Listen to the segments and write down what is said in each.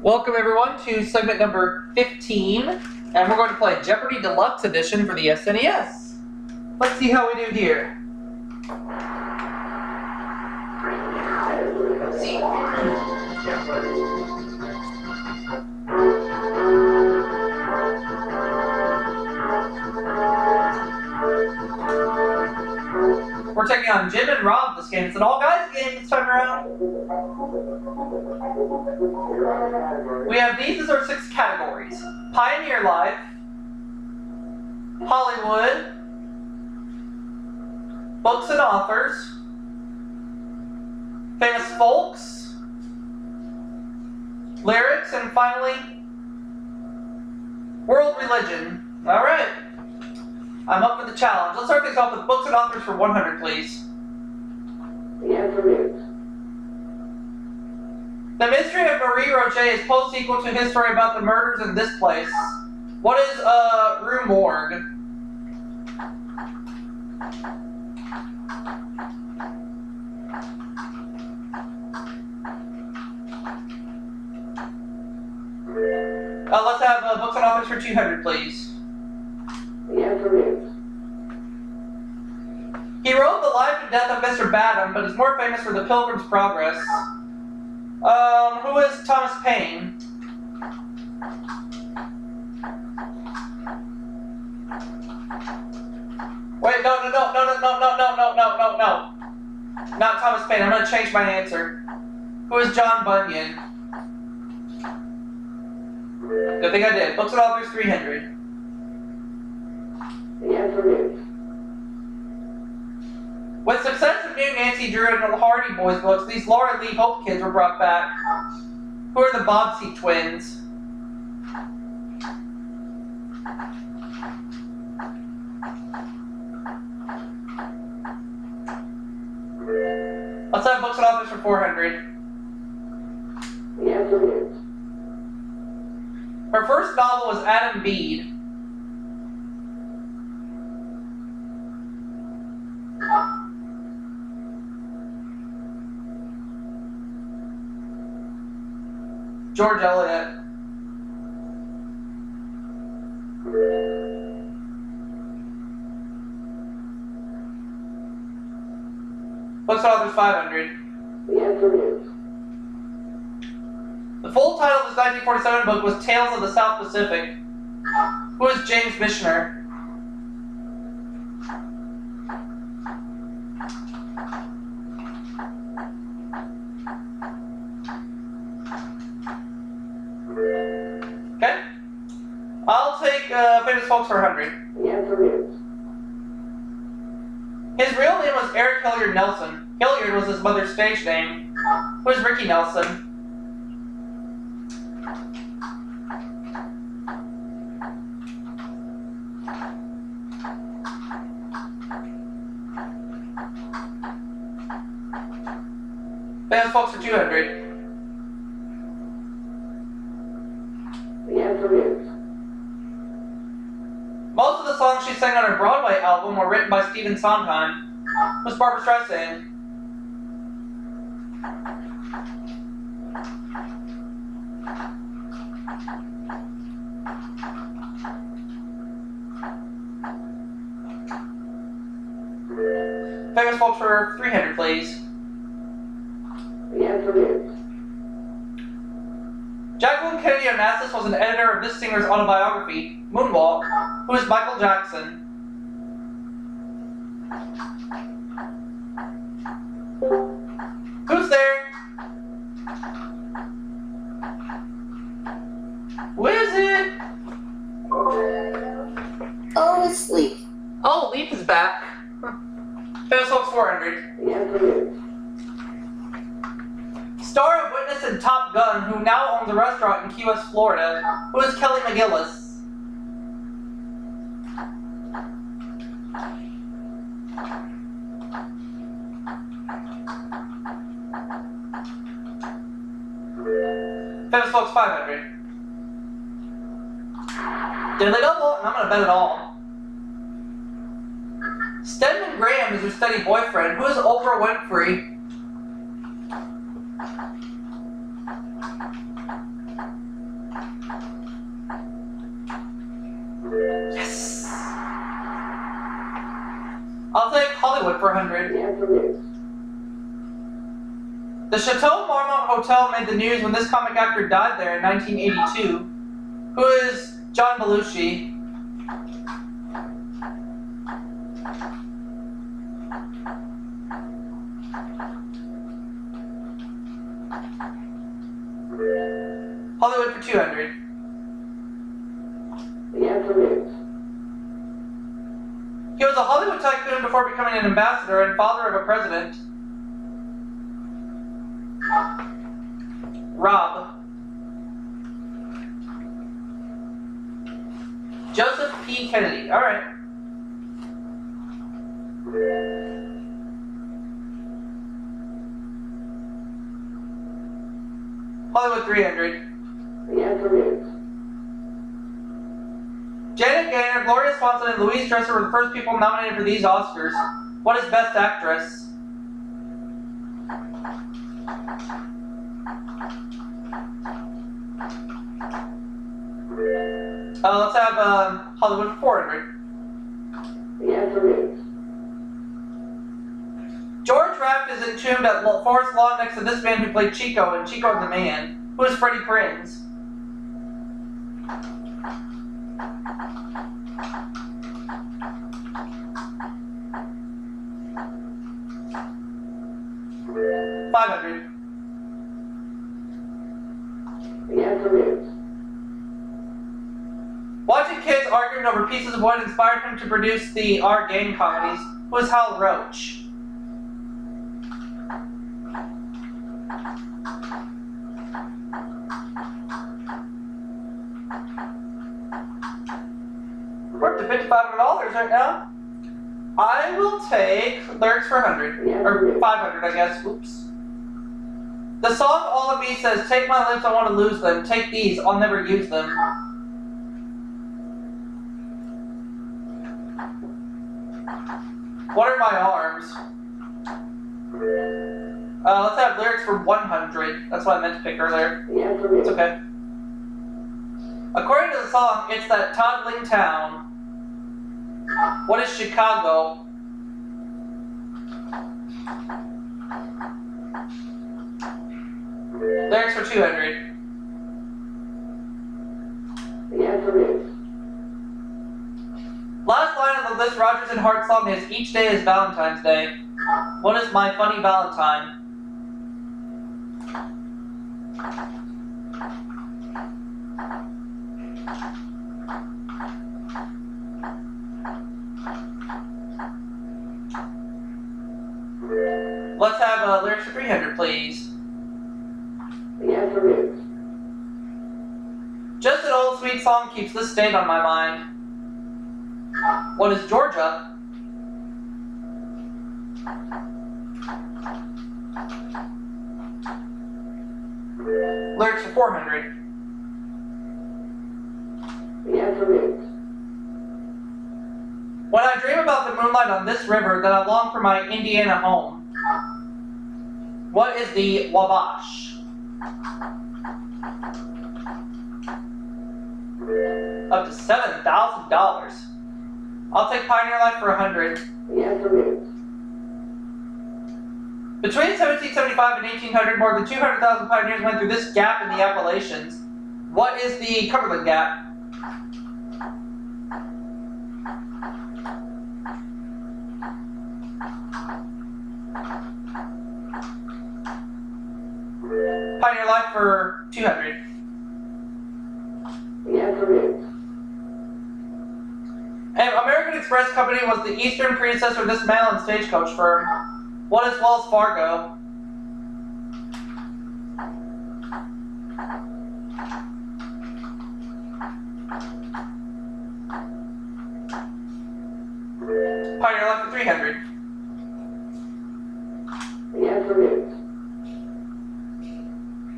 Welcome everyone to segment number 15, and we're going to play Jeopardy Deluxe Edition for the SNES. Let's see how we do here. Let's see. We're taking on Jim and Rob this game. It's an all-guys game this time around. We have these as our 6 categories. Pioneer Life, Hollywood, Books and Authors, Famous Folks, Lyrics, and finally, World Religion. Alright. I'm up for the challenge. Let's start things off with Books and Authors for 100, please. The answer is... The Mystery of Marie Roget is post-sequel to his story about the murders in this place. What is, Rue Morgue? Let's have, Books and Authors for 200, please. The answer is... He wrote The Life and Death of Mr. Badham, but is more famous for The Pilgrim's Progress. Who is Thomas Paine? Wait, no. Not Thomas Paine. I'm going to change my answer. Who is John Bunyan? Good thing I did. Books and Authors 300. The answer is... With success of New Nancy Drew and the Hardy Boys books, these Laura Lee Hope kids were brought back. Who are the Bobbsey twins? Let's have Books and Authors for 400. The answer is... Her first novel was Adam Bede. George Eliot. Books and Authors 500. The answer is... The full title of this 1947 book was Tales of the South Pacific. Who is James Michener? Okay. I'll take Famous Folks for 100. The answer is... His real name was Eric Hilliard Nelson. Hilliard was his mother's stage name. Who is Ricky Nelson? Famous Folks for 200. The answer is... Most of the songs she sang on her Broadway album were written by Stephen Sondheim. Who's Barbra Streisand? Famous Folks for 300, please. The answer is... Jacqueline Kennedy Onassis was an editor of this singer's autobiography, Moonwalk. Who is Michael Jackson? Who's there? Who is it? Oh, it's Leaf. Oh, Leaf is back. Famous Folks 400. The answer is... Star of Witness and Top Gun, who now owns a restaurant in Key West, Florida. Who is Kelly McGillis? Famous Folks 500. Diddly double, and I'm gonna bet it all. Stedman Graham is her steady boyfriend. Who is Oprah Winfrey? Yes! I'll take Hollywood for 100. The answer is The Chateau Marmont Hotel made the news when this comic actor died there in 1982. Who is John Belushi? Hollywood for 200. the answer is He was a Hollywood tycoon before becoming an ambassador and father of a president. Rob. Joseph P. Kennedy. All right. Hollywood 300. the answer is Janet Gaynor, Gloria Swanson, and Louise Dresser were the first people nominated for these Oscars. What is Best Actress? Let's have Hollywood 400. the answer is George Raft is entombed at Forest Lawn next to this man who played Chico in Chico and the Man. Who is Freddie Prinze? $500. the answer is Watching kids arguing over pieces of wood inspired him to produce the R Gang comedies. Who is Hal Roach? We're up to $5,500 right now. I will take lyrics for 100 or 500, I guess. Oops. The song All of Me says, "Take my lips, I want to lose them. Take these, I'll never use them." What are my arms? Let's have lyrics for 100. That's what I meant to pick earlier. the answer It's is okay. According to the song, it's that toddling town. What is Chicago? Lyrics for 200. the answer is Last line of this Rogers and Hart song is, "Each day is Valentine's Day." What is My Funny Valentine? Let's have lyrics for 300, please. the answer is Just an old sweet song keeps this state on my mind. What is Georgia? Lyrics for 400. the answer is When I dream about the moonlight on this river, then I long for my Indiana home. What is the Wabash? Up to $7,000. I'll take Pioneer Life for 100. the answer is Between 1775 and 1800, more than 200,000 pioneers went through this gap in the Appalachians. What is the Cumberland Gap? Pioneer Life for 200. the answer is And American Express Company was the eastern predecessor of this mail and stagecoach firm. What is Wells Fargo? Pioneer Life for 300. the answer is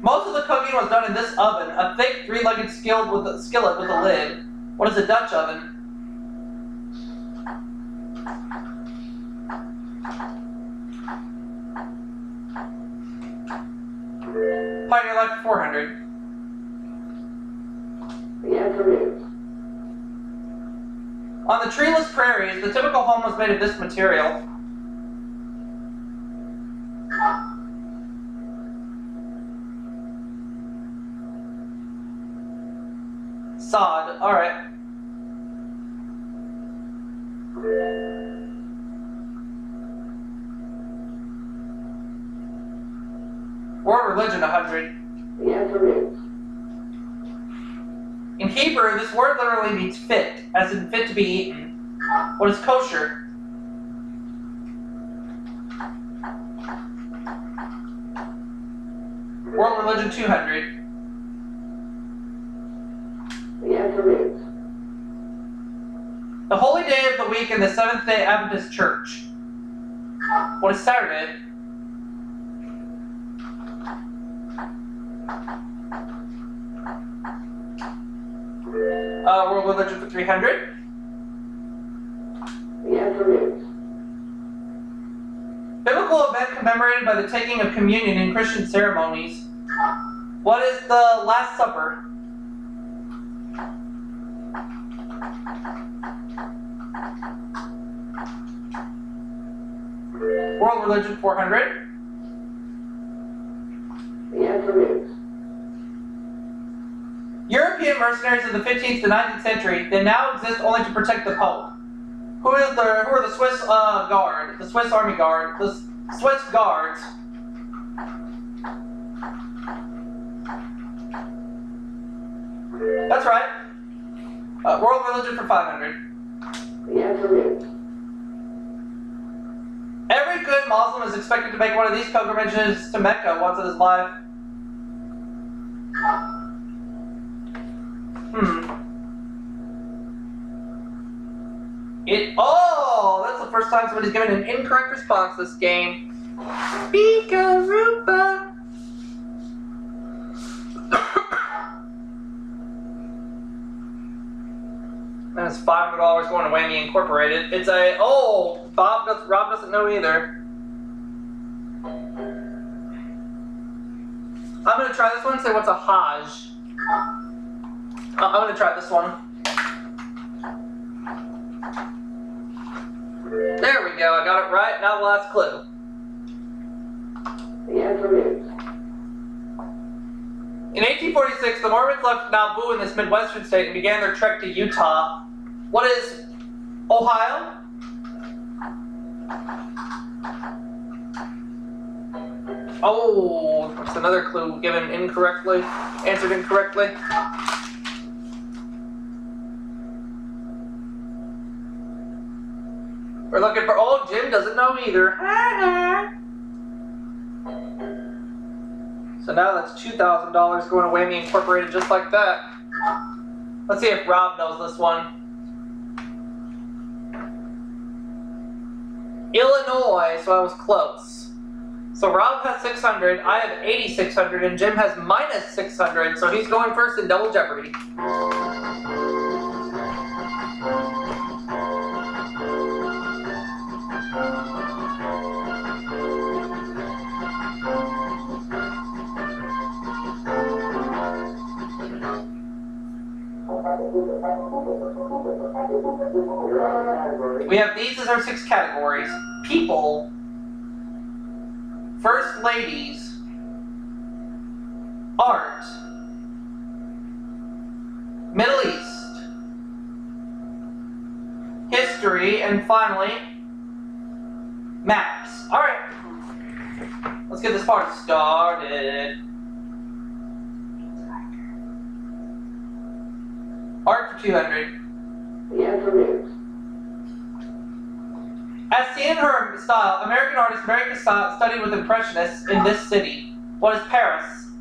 Most of the cooking was done in this oven, a thick three-legged skillet with a lid. What is a Dutch oven? Pioneer Life for 400. The answer is On the treeless prairies, the typical home was made of this material. Sod. Alright. World religion 100. the answer is In Hebrew, this word literally means fit, as in fit to be eaten. What is kosher? World religion 200. the answer is The holy day of the week in the Seventh-day Adventist Church. What is Saturday? World religion for 300. the answer is Biblical event commemorated by the taking of communion in Christian ceremonies. What is the Last Supper? World religion 400. the answer is European mercenaries of the 15th to 19th century, they now exist only to protect the Pope. Who are the Swiss Guard, the Swiss Army Guard, the Swiss Guards? That's right. World religion for 500. the answer is Every good Muslim is expected to make one of these pilgrimages to Mecca once in his life. Oh, that's the first time somebody's given an incorrect response this game. Pika-roopa. That's $500 going to Whammy Incorporated. It's a Rob doesn't know either. I'm gonna try this one. Say what's a Hajj. I'm gonna try this one. There we go. I got it right. Now the last clue. the answer is In 1846, the Mormons left Nauvoo in this Midwestern state and began their trek to Utah. What is Ohio? Oh, that's another clue given incorrectly, answered incorrectly. We're looking for, Jim doesn't know either. So now that's $2,000 going to Whammy Incorporated just like that. Let's see if Rob knows this one. Illinois, so I was close. So Rob has 600, I have 8,600, and Jim has minus 600, so he's going first in Double Jeopardy. We have these as our 6 categories. People, first ladies, art, Middle East, history, and finally, maps. Alright, let's get this party started. Art for 200. the answer is As seen in her style, American artist Mary Cassatt studied with Impressionists in this city. What is Paris?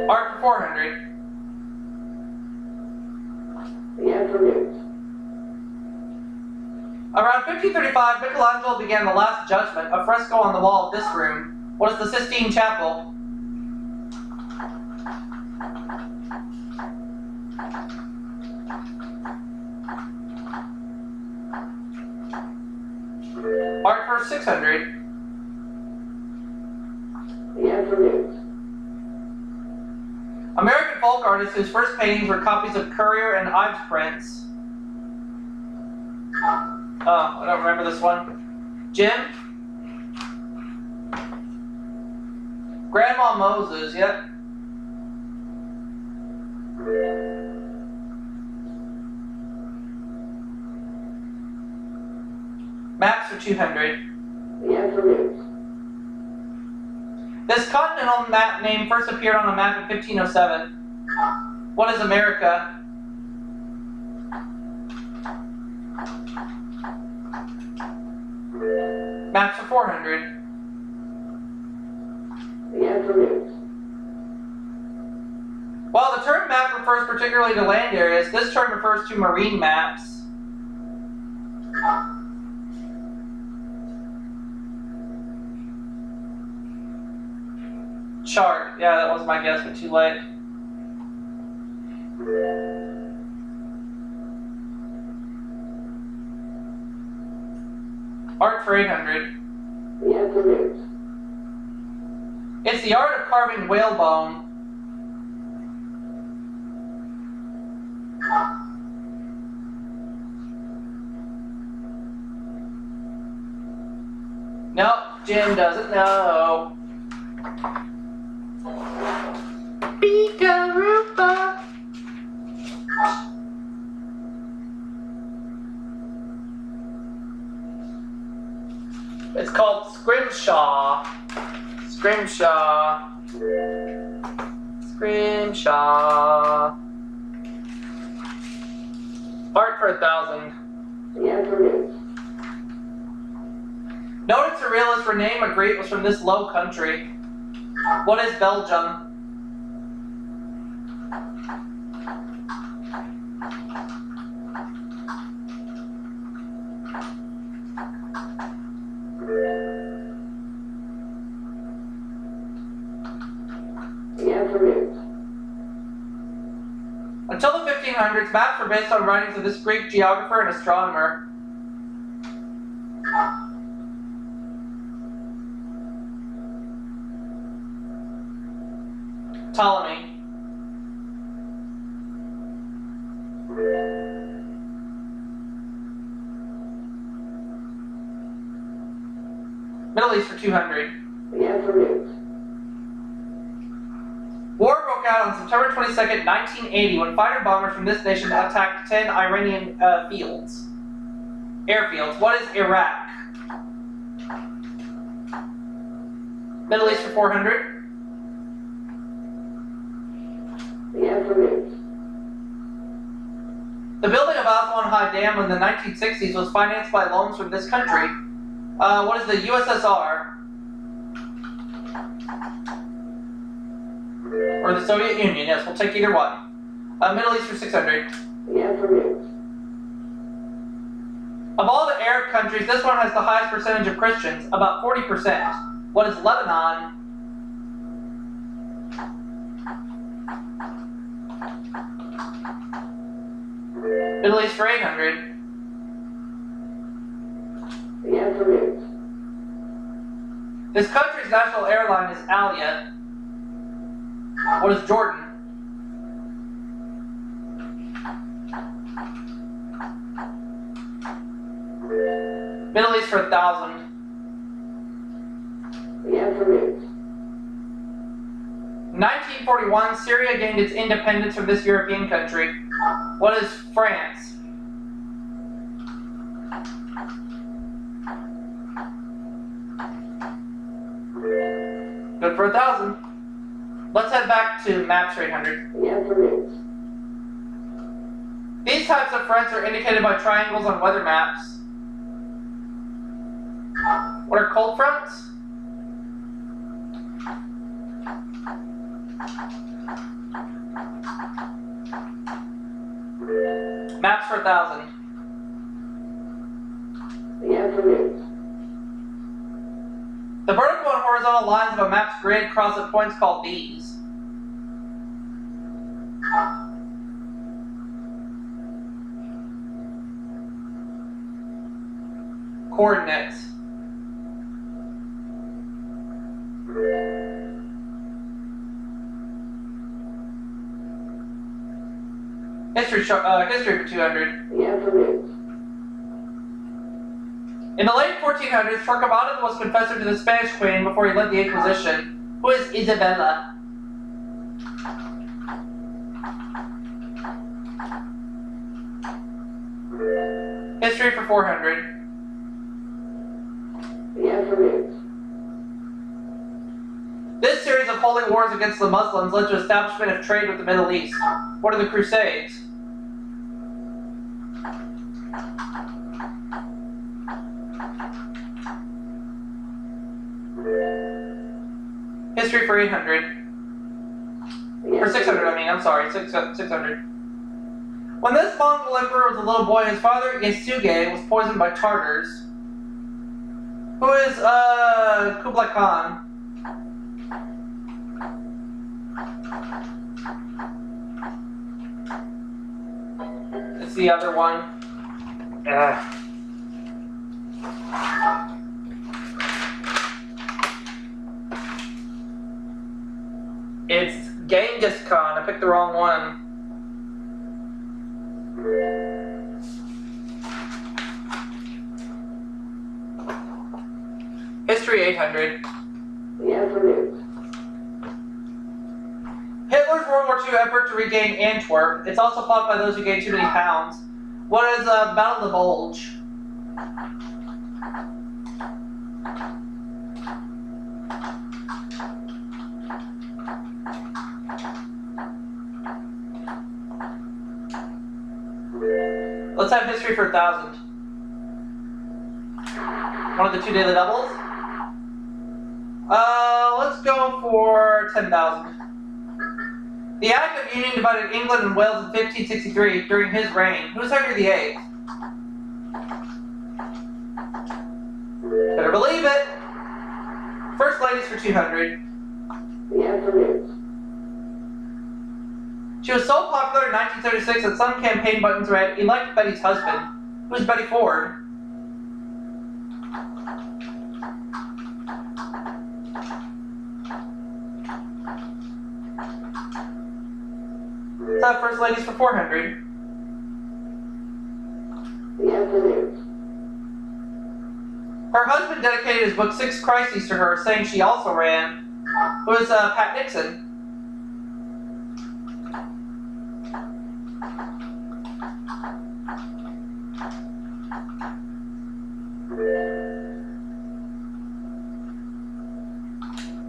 Art for 400. the answer is Around 1535, Michelangelo began the Last Judgment, a fresco on the wall of this room. What is the Sistine Chapel? 600. The answer is American folk artists whose first paintings were copies of Currier and Ives prints. Oh, I don't remember this one. Jim? Grandma Moses, yep. Maps for 200. the answer is This continental map name first appeared on a map in 1507. What is America? Maps for 400. the answer is While the term map refers particularly to land areas, this term refers to marine maps. Chart. Yeah, that was my guess, but too late. Art for 800. the answer is It's the art of carving whalebone. Nope, Jim doesn't know. Beakaroopa. It's called Scrimshaw. Scrimshaw. Scrimshaw. Art for 1,000. the answer is Noted surrealist Rene Magritte was from this low country. What is Belgium? the answer is Until the 1500s, maps were based on writings of this Greek geographer and astronomer. Ptolemy. Middle East for 200. the answer is War broke out on September 22nd, 1980, when fighter bombers from this nation attacked 10 Iranian airfields. What is Iraq? Middle East for 400. the answer is The building of Aswan High Dam in the 1960s was financed by loans from this country. What is the USSR? Or the Soviet Union? Yes, we'll take either one. Middle East for 600. the answer is Of all the Arab countries, this one has the highest percentage of Christians, about 40%. What is Lebanon? Middle East for 800. the answer is This country's national airline is Alia. What is Jordan? Middle East for 1,000. the answer is In 1941, Syria gained its independence from this European country. What is France? Good for 1,000. Let's head back to maps for 800. the answer is These types of fronts are indicated by triangles on weather maps. What are cold fronts? Maps for 1,000. the answer is The vertical and horizontal lines of a map's grid cross at points called these. Coordinates. History for 200. The affirmative. In the late 1400s, Torquemada was confessor to the Spanish queen before he led the Inquisition. Who is Isabella? History for 400. The affirmative. This series of holy wars against the Muslims led to establishment of trade with the Middle East. What are the Crusades? History for 800. For 600, I mean, I'm sorry, 600. When this Mongol emperor was a little boy, his father, Yasuge, was poisoned by Tartars. Who is, Kublai Khan? It's the other one. It's Genghis Khan. I picked the wrong one. History 800. The affirmative. Hitler's World War II effort to regain Antwerp. It's also fought by those who gain too many pounds. What is Battle of the Bulge? Let's have history for 1,000. One of the 2 daily doubles? Let's go for 10,000. The Act of Union divided England and Wales in 1563 during his reign. Who's Henry VIII? Better believe it. First ladies for 200. The affirmative. She was so popular in 1936 that some campaign buttons read, "Elect Betty's husband." Who's Betty Ford? What's up, first ladies for 400? The affirmative. Her husband dedicated his book Six Crises to her, saying she also ran. Who is Pat Nixon?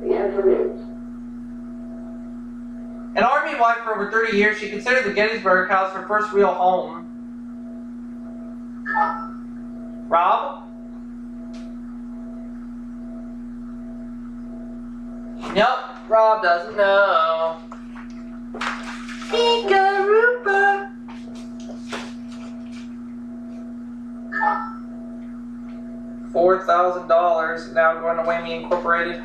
The affirmative. An army wife for over 30 years, she considered the Gettysburg House her first real home. Rob? Nope, Rob doesn't know. Ika-Rupa. $4,000 now going to Whammy Incorporated.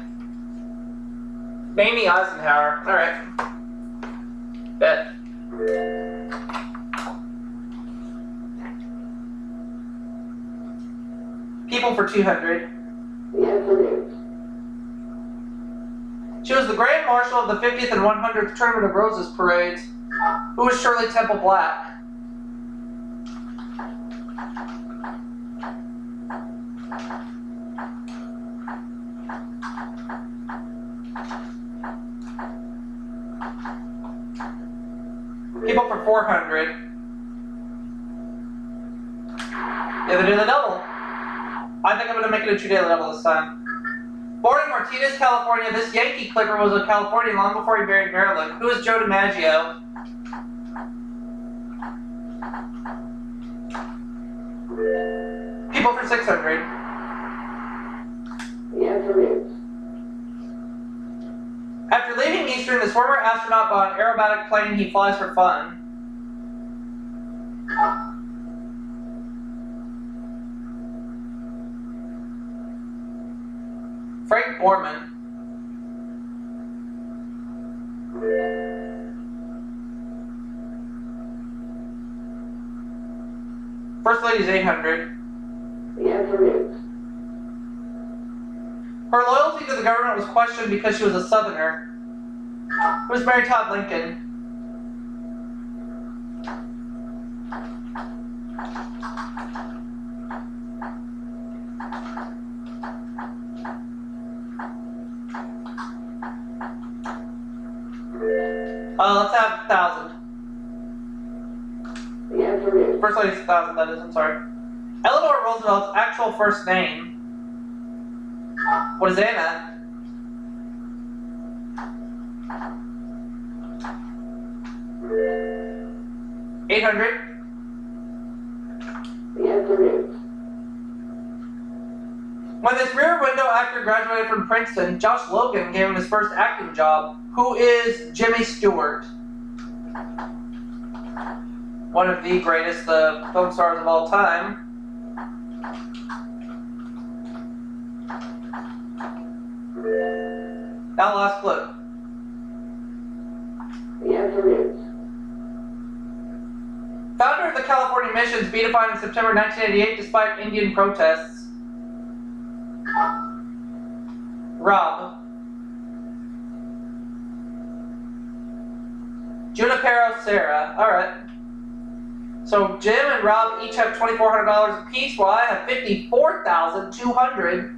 Mamie Eisenhower. Alright. Bet. People for 200. The affirmative. She was the Grand Marshal of the 50th and 100th Tournament of Roses parades. Who was Shirley Temple Black? People for 400. Yeah, they're doing the double. I think I'm going to make it a 2-daily double this time. Born in Martinez, California, this Yankee clipper was a Californian long before he married Marilyn. Who is Joe DiMaggio? People for 600. The affirmative. After leaving Eastern, this former astronaut bought an aerobatic plane he flies for fun. Frank Borman. First Lady's 800. The affirmative. Her loyalty to the government was questioned because she was a Southerner. Who was Mary Todd Lincoln? Let's have 1,000. The answer is First lady's 1,000, that is, I'm sorry. Eleanor Roosevelt's actual first name was Anna. $800. the answer is When this Rear Window actor graduated from Princeton, Josh Logan gave him his first acting job. Who is Jimmy Stewart? One of the greatest film stars of all time. Now last clue. the answer is Founder of the California Missions, beatified in September 1988 despite Indian protests. Rob. Junipero Serra. Alright. So Jim and Rob each have $2,400 apiece, while I have $54,200.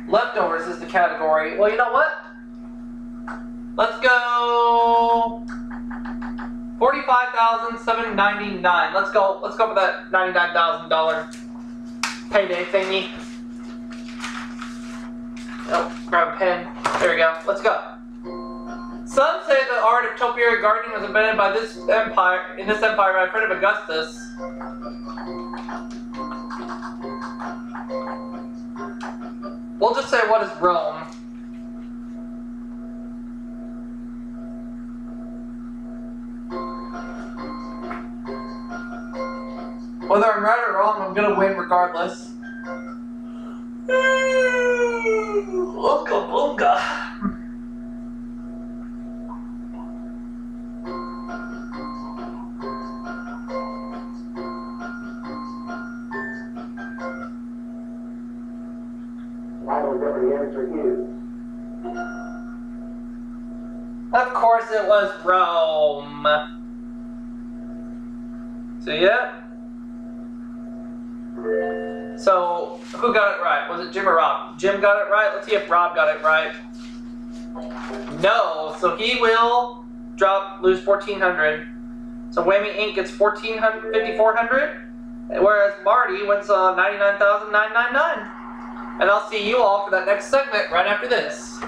Leftovers is the category. Well, you know what? Let's go $45,799. Let's go for that $99,000 payday thingy. Oh, grab a pen. There we go. Let's go. Some say the art of topiary gardening was invented by this empire by Frederick Augustus. We'll just say, what is Rome? Whether I'm right or wrong, I'm gonna win regardless. Oonga boonga. final Jeopardy answer is Of course it was Rome. So yeah. So who got it right? Was it Jim or Rob? Jim got it right. Let's see if Rob got it right. No. So he will lose 1,400. So Whammy Inc gets 5,400, whereas Marty wins 99,999. And I'll see you all for that next segment right after this.